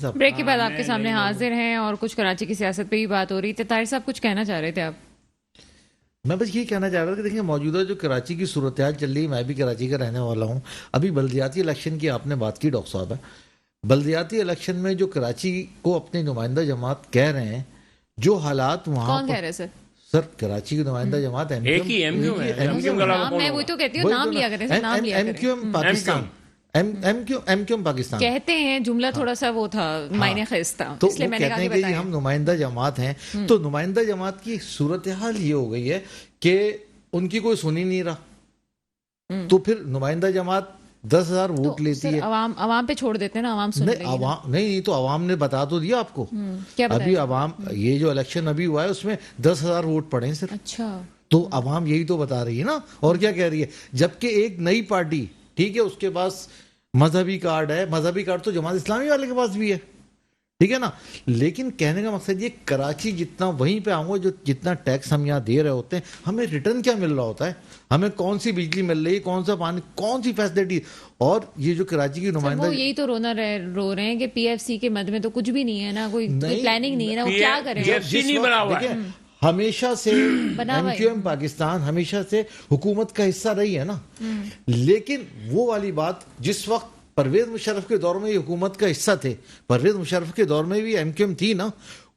Break کے بعد آپ کے سامنے حاضر ہیں اور کچھ کراچی کی سیاست پہ ہی بات ہو رہی تھی. طاہر صاحب کچھ کہنا چاہ رہے تھے آپ؟ میں بس یہ کہنا چاہ رہا تھا کہ دیکھیں موجودہ جو کراچی کی صورتحال چل رہی ہے، میں بھی کراچی کا رہنے والا ہوں. ابھی بلدیاتی الیکشن کی آپ نے بات کی ڈاکٹر صاحب ہے. بلدیاتی الیکشن میں جو کراچی کو اپنے نمائندہ جماعت کہہ رہے ہیں، جو حالات وہاں کون کہہ رہے سر؟ سر کراچی کی نمائندہ جماعت ایک ہی ایم کیو میں وہی تو کہتی ہوں، نام لیا کریں سر، نام لیا ایم کیو کریں. M Pakistan, M Q M Pakistan کہتے ہیں جملہ تھوڑا سا وہ تھا معنی خیز تھا، تو اس لیے وہ میں نے کہا کہتے کہ ہیں کہ ہم نمائندہ جماعت ہیں. تو نمائندہ جماعت کی صورتحال یہ ہو گئی ہے کہ ان کی کوئی سن ہی نہیں رہا. تو پھر نمائندہ جماعت 10,000 ووٹ لیتی ہے. عوام پہ چھوڑ دیتے ہیں نا، عوام سن رہی ہے. نہیں تو عوام نے بتا تو دیا آپ کو. ابھی عوام یہ جو الیکشن ابھی ہوا ہے اس میں 10,000 ووٹ پڑے ہیں صرف. اچھا، تو عوام یہی تو بتا رہی ہے نا. اور کیا کہہ رہی ہے؟ جبکہ ایک نئی پارٹی، ٹھیک ہے، اس کے پاس مذہبی کارڈ ہے. مذہبی کارڈ تو جماعت اسلامی والے کے پاس بھی ہے، ٹھیک ہے نا. لیکن کہنے کا مقصد یہ کراچی جتنا وہیں پہ آؤں گا، جو جتنا ٹیکس ہم یہاں دے رہے ہوتے ہیں، ہمیں ریٹرن کیا مل رہا ہوتا ہے؟ ہمیں کون سی بجلی مل رہی ہے، کون سا پانی، کون سی فیسلٹی. اور یہ جو کراچی کی نمائندہ، وہ یہی تو رو رہے ہیں کہ پی ایف سی کے مد میں تو کچھ بھی نہیں ہے نا، کوئی پلاننگ نہیں ہے نا، وہ کیا کریں. ہمیشہ سے ایم کیو ایم پاکستان ہمیشہ سے حکومت کا حصہ رہی ہے نا. لیکن وہ والی بات جس وقت پرویز مشرف کے دور میں یہ حکومت کا حصہ تھے، پرویز مشرف کے دور میں بھی ایم کیو ایم تھی نا،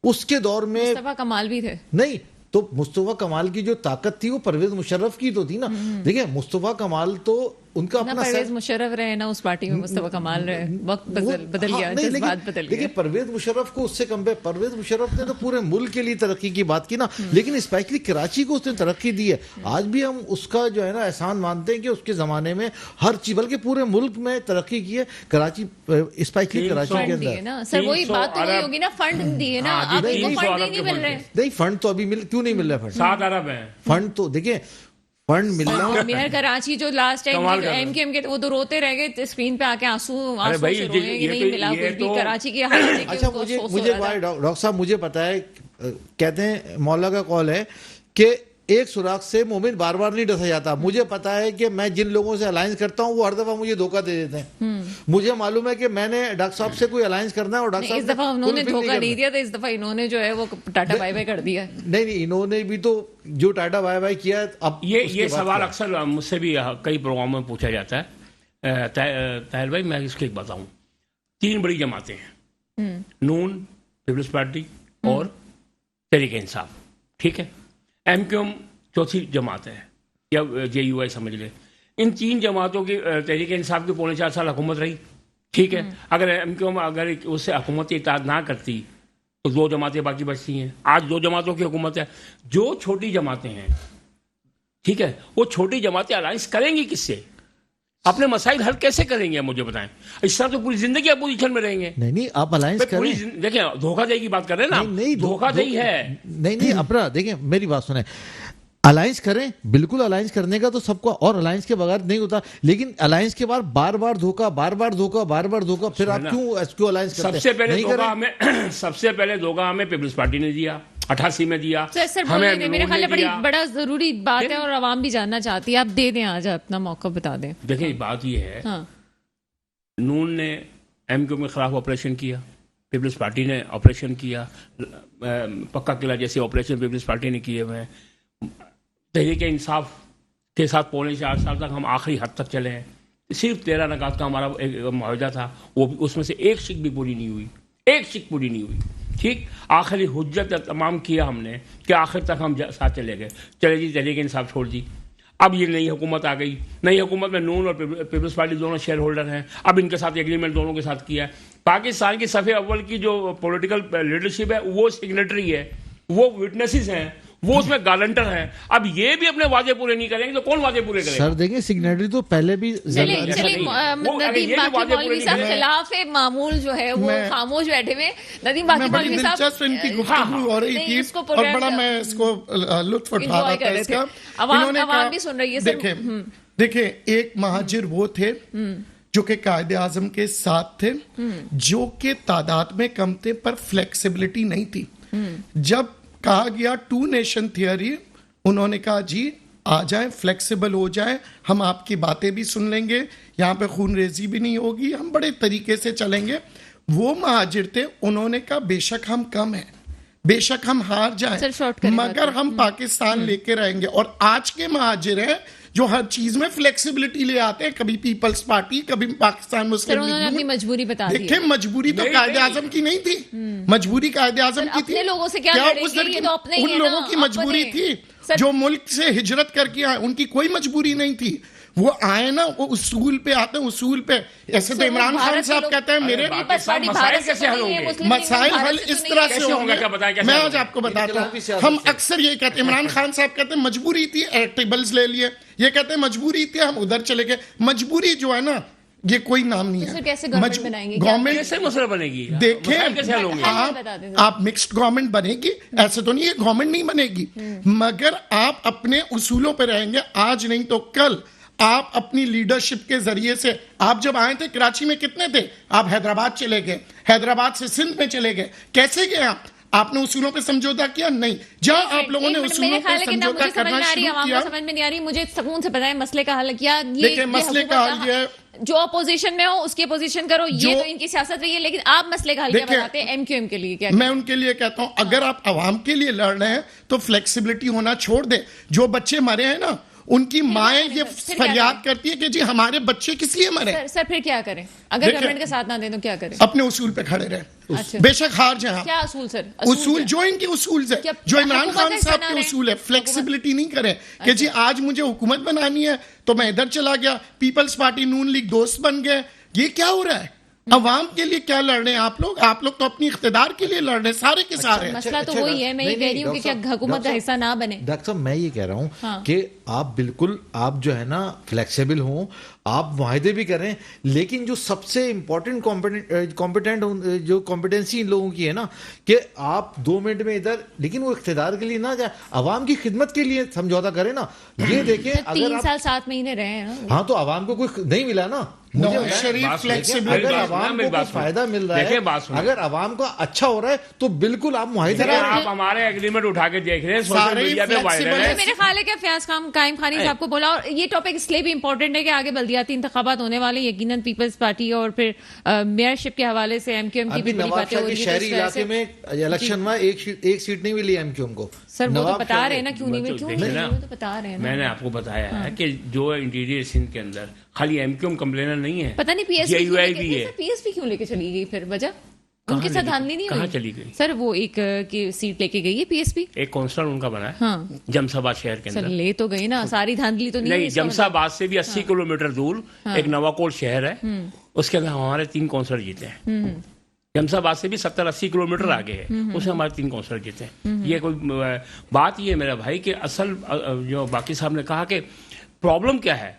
اس کے دور میں مصطفیٰ کمال بھی تھے. نہیں تو مصطفیٰ کمال کی جو طاقت تھی وہ پرویز مشرف کی تو تھی نا. دیکھیں مصطفیٰ کمال تو ان کا اپنا، پرویز مشرف رہے نا اس پارٹی میں، مصطفیٰ کمال رہے، وقت بدل گیا، جذبات بدل گئے. دیکھیں پرویز مشرف کو اس سے کم پرویز مشرف نے تو پورے ملک کے لیے ترقی کی بات کی نا، لیکن اسپیشلی کراچی کو اس نے ترقی دی ہے. آج بھی ہم اس کا جو ہے نا احسان مانتے ہیں کہ اس کے زمانے میں ہر چیز، بلکہ پورے ملک میں ترقی کی ہے. کراچی اسپیشلی کراچی کے اندر سر وہی بات تو وہی ہوگی نا، فنڈ دیے نا، اب ان کو فنڈ ہی نہیں مل رہے. نہیں فنڈ تو ابھی کیوں نہیں مل رہا؟ فنڈ 7 ارب ہے. فنڈ تو دیکھیں فنڈ ملنا. میئر کراچی جو last time M Q M کے وہ تو روتے رہ گئے اسکرین پہ آ کے، آنسو سے روئے کہ نہیں ملا کچھ بھی. کراچی کی حالت. اچھا مجھے ڈاکٹر صاحب مجھے پتا ہے، کہتے ہیں مولا کا قول ہے کہ ایک سوراخ سے مومن بار بار نہیں ڈسا جاتا. مجھے پتا ہے کہ میں جن لوگوں سے الائنس کرتا ہوں وہ ہر دفعہ مجھے دھوکہ دے دیتے ہیں. مجھے معلوم ہے کہ میں نے ڈاکٹر صاحب سے کوئی الائنس کرنا ہے اور ڈاکٹر صاحب اس دفعہ انہوں نے دھوکہ نہیں دیا، تو اس دفعہ انہوں نے جو ہے وہ ٹاٹا بائی بائی کر دیا. نہیں انہوں نے بھی تو جو ٹاٹا بائی بائی کیا ہے. اب یہ سوال اکثر مجھ سے بھی کئی پروگراموں میں پوچھا جاتا ہے. طاہر بھائی میں اس کو ایک بتاؤں، 3 بڑی جماعتیں ہیں، نون، پیپلز پارٹی اور تحریک انصاف، ٹھیک ہے. ایم کیو ایم چوتھی جماعت ہے، یا جے یو آئی سمجھ لیں. ان 3 جماعتوں کی تحریک انصاف کی 4.5 سال حکومت رہی، ٹھیک ہے. اگر ایم کیو ایم اگر اس سے حکومت اطاعت نہ کرتی تو 2 جماعتیں باقی بچتی ہیں. آج 2 جماعتوں کی حکومت ہے. جو چھوٹی جماعتیں ہیں، ٹھیک ہے، وہ چھوٹی جماعتیں الائنس کریں گی کس سے؟ اپنے مسائل حل کیسے کریں گے؟ مجھے بتائیں. اس طرح تو پوری زندگی اپوزیشن میں رہیں گے. نہیں آپ الائنس کریں. دیکھیں دھوکہ دہی کی بات کر رہے ہیں نا. نہیں دھوکہ دہی ہے. نہیں اپنا دیکھیں میری بات سنیں. الائنس کریں، بالکل الائنس کرنے کا تو سب کو، اور الائنس کے بغیر نہیں ہوتا. لیکن الائنس کے بعد بار بار دھوکہ، پھر آپ کیوں الائنس کرتے ہیں؟ سب سے پہلے دھوکہ ہمیں پیپلز پارٹی نے دیا 88 میں دیا. میرے خیال میں بڑی بڑا ضروری بات ہے اور عوام بھی جاننا چاہتی ہے. آپ دے دیں، آج اپنا موقع بتا دیں. دیکھیں بات یہ ہے، نون نے ایم کیو کے خلاف آپریشن کیا، پیپلز پارٹی نے آپریشن کیا، پکا قلعہ جیسے آپریشن پیپلز پارٹی نے کیے ہوئے ہیں. تحریک انصاف کے ساتھ 4.5 سال تک ہم آخری حد تک چلے ہیں. صرف 13 نکات کا ہمارا ایک معاہدہ تھا، وہ اس میں سے ایک شک بھی پوری نہیں ہوئی. ٹھیک، آخری حجت تمام کیا ہم نے کہ آخر تک ہم ساتھ چلے گئے. چلے جی تحریک انصاف چھوڑ دی. اب یہ نئی حکومت آ گئی. نئی حکومت میں نون اور پیپلز پارٹی دونوں شیئر ہولڈر ہیں. اب ان کے ساتھ ایگریمنٹ دونوں کے ساتھ کیا ہے. پاکستان کی صف اول کی جو پولیٹیکل لیڈرشپ ہے وہ سگنیٹری ہے، وہ وٹنسز ہیں، وہ اس میں گارنٹر ہیں. اب یہ بھی اپنے وعدے پورے نہیں کریں گے تو کون وعدے پورے کرے گا؟ سر دیکھیں سگنیٹری تو پہلے بھی ندیم باقی مولوی صاحب خلاف معمول جو ہے وہ خاموش بیٹھے ہوئے. ندیم باقی مولوی صاحب ان کی گفتگو ہو رہی تھی اور بڑا میں اس کو لطف اٹھا رہا تھا اس کا. عوام بھی سن رہی ہے. دیکھیں ایک مہاجر وہ تھے جو کہ قائد اعظم کے ساتھ تھے، جو کہ تعداد میں کم تھے پر فلیکسیبلٹی نہیں تھی. جب کہا گیا 2 نیشن تھیوری، انہوں نے کہا جی آ جائیں، فلیکسیبل ہو جائیں، ہم آپ کی باتیں بھی سن لیں گے، یہاں پہ خون ریزی بھی نہیں ہوگی، ہم بڑے طریقے سے چلیں گے. وہ مہاجر تھے, انہوں نے کہا بے شک ہم کم ہیں, بے شک ہم ہار جائیں مگر ہم پاکستان لے کے رہیں گے. اور آج کے مہاجر ہیں جو ہر چیز میں فلیکسیبلٹی لے آتے ہیں, کبھی پیپلز پارٹی, کبھی پاکستان مسلم لیگ. اپنی مجبوری بتا دی. دیکھیں مجبوری تو قائد اعظم کی نہیں تھی, مجبوری قائد اعظم کی تھی. کیا ان لوگوں کی مجبوری تھی جو ملک سے ہجرت کر کے آئے, ان کی کوئی مجبوری نہیں تھی. وہ آئے نا, وہ اصول پہ آتے ہیں, اصول پہ. ایسے تو عمران خان صاحب کہتے ہیں میرے مسائل کیسے حل ہوں گے, مسائل حل اس طرح سے ہوں گے. میں آج آپ کو بتاتا ہوں, ہم اکثر یہ کہتے ہیں, عمران خان صاحب کہتے ہیں مجبوری تھی, ایکٹیبلز لے لیے, یہ کہتے ہیں مجبوری تھی ہم ادھر چلے گئے. مجبوری جو ہے نا یہ کوئی نام نہیں ہے. گورنمنٹ کیسے مسئلہ بنے گی, دیکھیں آپ مکسڈ گورنمنٹ بنے گی, ایسے تو نہیں ہے گورنمنٹ نہیں بنے گی, مگر آپ اپنے اصولوں پہ رہیں گے. آج نہیں تو کل آپ اپنی لیڈرشپ کے ذریعے سے, آپ جب آئے تھے کراچی میں کتنے تھے, آپ حیدرآباد چلے گئے, حیدرآباد سے سندھ میں چلے گئے, کیسے گئے آپ نے اصولوں پہ سمجھوتا کیا؟ نہیں. جہاں آپ لوگوں نے اصولوں پہ سمجھوتا کرنا شروع کیا, سمجھ میں نہیں آ رہی, مجھے سکون سے بتائیں مسئلے کا حل کیا. دیکھیں مسئلے کا حل یہ ہے, جو اپوزیشن میں ہو اس کی اپوزیشن کرو, یہ تو ان کی سیاست رہی ہے, لیکن آپ مسئلے کا حل کیا بتاتے ہیں ایم کیو ایم کے لیے؟ کیا میں ان کے لیے کہتا ہوں, اگر آپ عوام کے لیے لڑ رہے ہیں تو فلیکسیبلٹی ہونا چھوڑ دیں. جو بچے مرے ہیں نا, ان کی مائیں یہ فریاد کرتی ہے کہ جی ہمارے بچے کس لیے مرے. سر پھر کیا کریں اگر گورنمنٹ کا ساتھ نہ دیں تو کیا کریں؟ اپنے اصول پہ کھڑے رہیں, بے شک ہار جائیں. کیا اصول سر؟ اصول جو ان کے اصول ہے, جو عمران خان صاحب کے اصول ہے, فلیکسیبلٹی نہیں کریں کہ جی آج مجھے حکومت بنانی ہے تو میں ادھر چلا گیا, پیپلز پارٹی نون لیگ دوست بن گئے. یہ کیا ہو رہا ہے؟ عوام کے لیے کیا لڑ رہے ہیں آپ لوگ؟ آپ لوگ تو اپنی اقتدار کے لیے لڑ رہے ہیں سارے کے سارے. مسئلہ تو وہی ہے, میں یہ کہہ رہی ہوں کہ کیا حکومت کا حصہ نہ بنے. ڈاکٹر صاحب میں یہ کہہ رہا ہوں کہ آپ بالکل آپ جو ہے نا فلیکسیبل ہوں, آپ معاہدے بھی کریں, لیکن جو سب سے امپورٹنٹ کمپیٹنٹ جو کمپیٹنسی ان لوگوں کی ہے نا کہ آپ 2 منٹ میں ادھر, لیکن وہ اقتدار کے لیے نہ جائے, عوام کی خدمت کے لیے سمجھوتا کریں نا. یہ دیکھیں 3 سال 7 مہینے رہے ہیں, ہاں تو عوام کو کوئی نہیں ملا نا. اگر عوام کو کوئی فائدہ مل رہا ہے, اگر عوام کا اچھا ہو رہا ہے تو بالکل آپ معاہدے کریں. آپ ہمارے ایگریمنٹ اٹھا کے دیکھ رہے ہیں سوشل میڈیا پہ وائرل ہے. میرے خیال ہے کہ فیاض قائم خانی صاحب کو بولا, اور یہ ٹاپک اس لیے بھی امپورٹنٹ ہے کہ آگے بلدیاتی انتخابات ہونے والے, یقیناً پیپلز پارٹی اور پھر میئرشپ کے حوالے سے ایم کیو ایم کی بھی بڑی باتیں ہو رہی ہیں. شہری علاقے میں الیکشن میں ایک سیٹ نہیں ملی ایم کیو ایم کو. سر وہ تو بتا رہے ہیں نا کیوں نہیں, کیوں بتا رہے ہیں. میں نے آپ کو بتایا ہے کہ جو انٹیریئر سندھ کے اندر خالی ایم کیو ایم کمپلینر نہیں ہے, پتہ نہیں پی ایس پی کیوں لے کے چلی گئی, پھر وجہ ان کے ساتھ دھاندلی نہیں ہوئی. کہاں چلی گئی سر؟ وہ ایک سیٹ لے کے گئی ہے پی ایس پی, ایک کونسلر ان کا بنا ہے جمس آباد شہر کے اندر. لے تو گئی نا, ساری دھاندلی تو نہیں. جمس آباد سے بھی 80 کلومیٹر دور ایک نواکوٹ شہر ہے, اس کے اندر ہمارے 3 کونسلر جیتے ہیں. جمس آباد سے بھی 70-80 کلومیٹر آگے ہے, اس میں ہمارے 3 کونسلر جیتے ہیں. یہ کوئی بات یہ ہے میرا بھائی کہ اصل جو باقی صاحب نے کہا کہ پرابلم کیا ہے,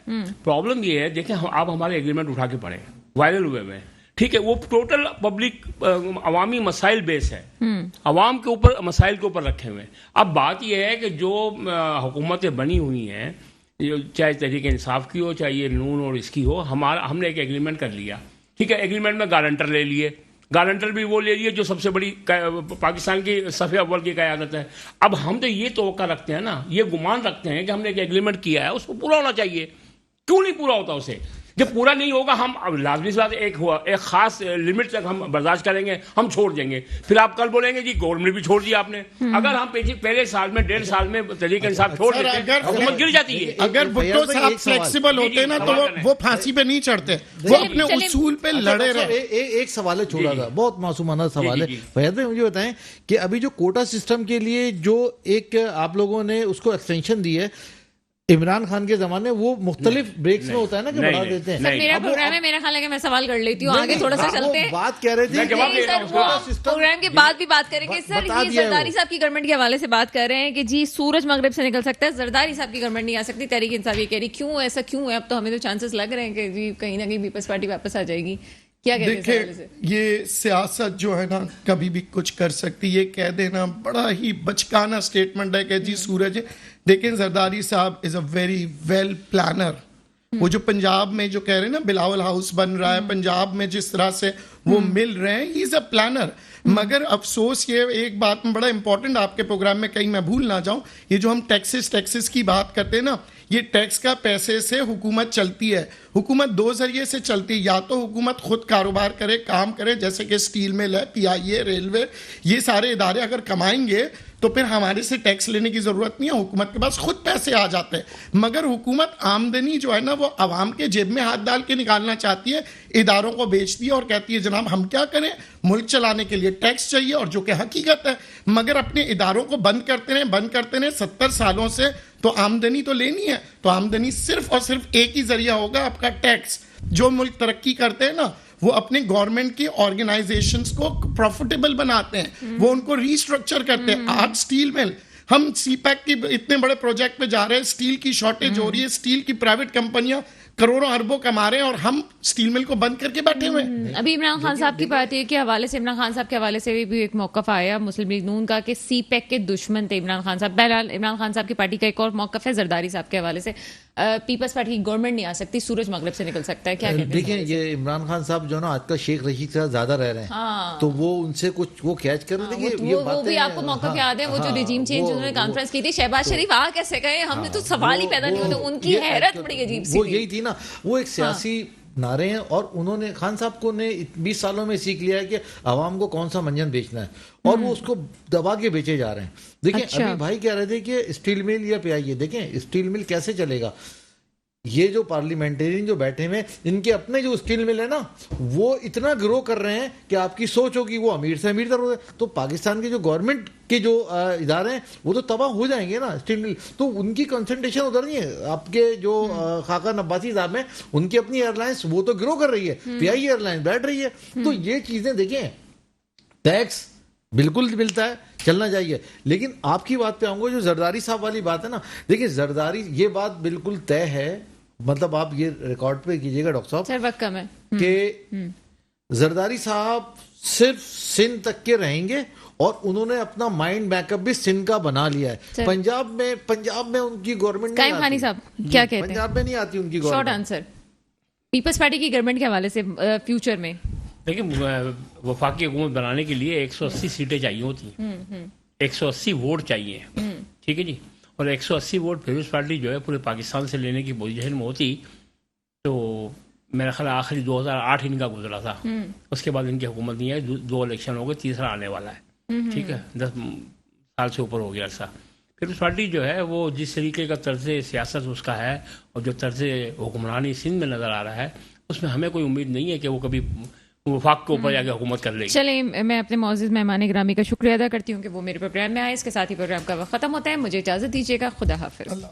پرابلم یہ ہے, دیکھیں آپ ہمارے ایگریمنٹ اٹھا کے پڑھیں, وائرل ہوئے میں, ٹھیک ہے, وہ ٹوٹل پبلک عوامی مسائل بیس ہے, عوام کے اوپر مسائل کے اوپر رکھے ہوئے. اب بات یہ ہے کہ جو حکومتیں بنی ہوئی ہیں, چاہے تحریک انصاف کی ہو, چاہے یہ نون اور اس کی ہو, ہم نے ایک ایگریمنٹ کر لیا, ٹھیک ہے, ایگریمنٹ میں گارنٹر لے لیے, گارنٹر بھی وہ لے لیے جو سب سے بڑی پاکستان کی صف اول کی قیادت ہے. اب ہم تو یہ توقع رکھتے ہیں نا, یہ گمان رکھتے ہیں کہ ہم نے ایک ایگریمنٹ کیا ہے, اس کو پورا ہونا چاہیے. کیوں نہیں پورا ہوتا اسے؟ جب پورا نہیں ہوگا ہم لازمی بات ایک خاص لمٹ تک ہم برداشت کریں گے, ہم چھوڑ دیں گے. پھر آپ کل بولیں گے جی گورنمنٹ بھی چھوڑ دیا آپ نے. اگر ہم پہلے سال میں 1.5 سال میں تحریک انصاف چھوڑ دیتے ہیں, حکومت گر جاتی ہے. اگر بھٹو صاحب فلیکسیبل ہوتے نا تو وہ پھانسی پہ نہیں چڑھتے, وہ اپنے اصول پہ لڑے رہے. ایک سوال ہے چھوڑا تھا, بہت معصومانہ سوال ہے. فیاض بھائی مجھے بتائیں کہ ابھی جو کوٹا سسٹم کے لیے جو ایک آپ لوگوں نے اس کو ایکسٹینشن دی ہے, عمران خان کے زمانے وہ مختلف بریکس میں ہوتا ہے نا کہ بڑھا دیتے ہیں. میرا پروگرام ہے, میرا خیال ہے کہ میں سوال کر لیتی ہوں, آگے تھوڑا سا چلتے ہیں. بات کہہ رہے تھے پروگرام کے بعد بھی بات کریں گے. سر یہ زرداری صاحب کی گورنمنٹ کے حوالے سے بات کر رہے ہیں کہ جی سورج مغرب سے نکل سکتا ہے, زرداری صاحب کی گورنمنٹ نہیں آ سکتی. تحریک انصاف یہ کہہ رہی, کیوں ایسا کیوں ہے؟ اب تو ہمیں تو چانسز لگ رہے ہیں کہ جی کہیں نہ کہیں پیپلز پارٹی واپس آ جائے گی. کیا کہتے ہیں؟ یہ سیاست جو ہے نا کبھی بھی کچھ کر سکتی. یہ کہہ دینا بڑا ہی بچکانہ سٹیٹمنٹ ہے کہ جی سورج. دیکھیں زرداری صاحب از اے ویری ویل پلانر, وہ جو پنجاب میں جو کہہ رہے ہیں نا بلاول ہاؤس بن رہا ہے, پنجاب میں جس طرح سے وہ مل رہے ہیں, ہی از اے پلانر. مگر افسوس یہ ایک بات میں بڑا امپورٹنٹ آپ کے پروگرام میں کہیں میں بھول نہ جاؤں, یہ جو ہم ٹیکسز کی بات کرتے ہیں نا, یہ ٹیکس کا پیسے سے حکومت چلتی ہے. حکومت دو ذریعے سے چلتی ہے, یا تو حکومت خود کاروبار کرے, کام کرے, جیسے کہ اسٹیل مل ہے, پی آئی اے, ریلوے, یہ سارے ادارے اگر کمائیں گے تو پھر ہمارے سے ٹیکس لینے کی ضرورت نہیں ہے, حکومت کے پاس خود پیسے آ جاتے ہیں. مگر حکومت آمدنی جو ہے نا وہ عوام کے جیب میں ہاتھ ڈال کے نکالنا چاہتی ہے, اداروں کو بیچتی ہے اور کہتی ہے جناب ہم کیا کریں, ملک چلانے کے لیے ٹیکس چاہیے, اور جو کہ حقیقت ہے. مگر اپنے اداروں کو بند کرتے رہیں 70 سالوں سے, تو آمدنی تو لینی ہے, تو آمدنی صرف اور صرف ایک ہی ذریعہ ہوگا, آپ کا ٹیکس. جو ملک ترقی کرتے ہیں نا وہ اپنے گورنمنٹ کی آرگنائزیشنز کو پروفیٹیبل بناتے ہیں, وہ ان کو ریسٹرکچر کرتے ہیں. آج اسٹیل مل, ہم سی پیک کی اتنے بڑے پروجیکٹ پہ جا رہے ہیں, اسٹیل کی شارٹیج ہو رہی ہے, اسٹیل کی پرائیویٹ کمپنیاں کروڑوں اربوں کما رہے ہیں, اور ہم اسٹیل مل کو بند کر کے بیٹھے ہوئے ہیں. ابھی عمران خان صاحب کی بات کے حوالے سے, عمران خان صاحب کے حوالے سے بھی ایک موقف آیا مسلم لیگ نون کا کہ سی پیک کے دشمن تھے عمران خان صاحب. بہرحال عمران خان صاحب کی پارٹی کا ایک اور موقف ہے زرداری صاحب کے حوالے سے, پیپلز پارٹی کی گورنمنٹ نہیں آ سکتی, سورج مغرب سے نکل سکتا ہے. کیا کہتے ہیں؟ دیکھیں یہ عمران خان صاحب جو نا آج کل شیخ رشید سے زیادہ رہ رہے ہیں, تو وہ ان سے کچھ وہ کیچ کر رہے ہیں. وہ بھی آپ کو موقف یاد ہے, وہ جو رجیم چینج انہوں نے کانفرنس کی تھی, شہباز شریف آ کیسے گئے, ہم نے تو سوال ہی پیدا نہیں ہوتا. ان کی حیرت بڑی عجیب سی, وہ یہی تھی نا, وہ ایک سیاسی نعرے ہیں, اور انہوں نے خان صاحب کو نے 20 سالوں میں سیکھ لیا ہے کہ عوام کو کون سا منجن بیچنا ہے, اور وہ اس کو دبا کے بیچے جا رہے ہیں. دیکھیں ابھی بھائی کہہ رہے تھے کہ اسٹیل مل یا پی آئی اے, دیکھیں اسٹیل مل کیسے چلے گا. یہ جو پارلیمنٹرین جو بیٹھے ہوئے ان کے اپنے جو اسٹیل مل ہے نا وہ اتنا گرو کر رہے ہیں کہ آپ کی سوچ ہوگی وہ امیر سے امیر تر ہو رہے, تو پاکستان کے جو گورنمنٹ کے جو ادارے ہیں وہ تو تباہ ہو جائیں گے نا اسٹیل مل. تو ان کی کنسنٹریشن ادھر نہیں ہے. آپ کے جو خاقہ نباسی صاحب ہیں ان کی اپنی ایئر لائنس وہ تو گرو کر رہی ہے, پی آئی ایئر لائن بیٹھ رہی ہے. تو یہ چیزیں دیکھیں, ٹیکس بالکل ملتا ہے, چلنا چاہیے. لیکن آپ کی بات پہ آؤں گا, جو زرداری صاحب والی بات ہے نا, دیکھیں زرداری یہ بات بالکل طے ہے, مطلب آپ یہ ریکارڈ پہ کیجئے گا ڈاکٹر صاحب وقت کم ہے, کہ زرداری صاحب صرف سندھ تک کے رہیں گے, اور انہوں نے اپنا مائنڈ بیک اپ بھی سندھ کا بنا لیا ہے. پنجاب میں ان کی گورنمنٹ قائم خانی صاحب کیا کہتے ہیں, پنجاب میں نہیں آتی ان کی government. Short answer Peoples Party کی گورنمنٹ کے حوالے سے فیوچر میں. دیکھیں وفاقی حکومت بنانے کے لیے 180 سیٹیں چاہیے ہوتی ہیں, 180 ووٹ چاہیے, ٹھیک ہے جی. اور 180 ووٹ پیپلز پارٹی جو ہے پورے پاکستان سے لینے کی پوزیشن میں ہوتی, تو میرا خیال آخری 2008 ان کا گزرا تھا, اس کے بعد ان کی حکومت نہیں ہے, 2 الیکشن ہو گئے, تیسرا آنے والا ہے, ٹھیک ہے, 10 سال سے اوپر ہو گیا عرصہ. پیپلز پارٹی جو ہے وہ جس طریقے کا طرز سیاست اس کا ہے, اور جو طرز حکمرانی سندھ میں نظر آ رہا ہے, اس میں ہمیں کوئی امید نہیں ہے کہ وہ کبھی وفاق کے اوپر جا کے حکومت کر لے گی. چلیں, میں اپنے معزز مہمان گرامی کا شکریہ ادا کرتی ہوں کہ وہ میرے پروگرام میں آئے. اس کے ساتھ ہی پروگرام کا وقت ختم ہوتا ہے, مجھے اجازت دیجیے گا, خدا حافظ.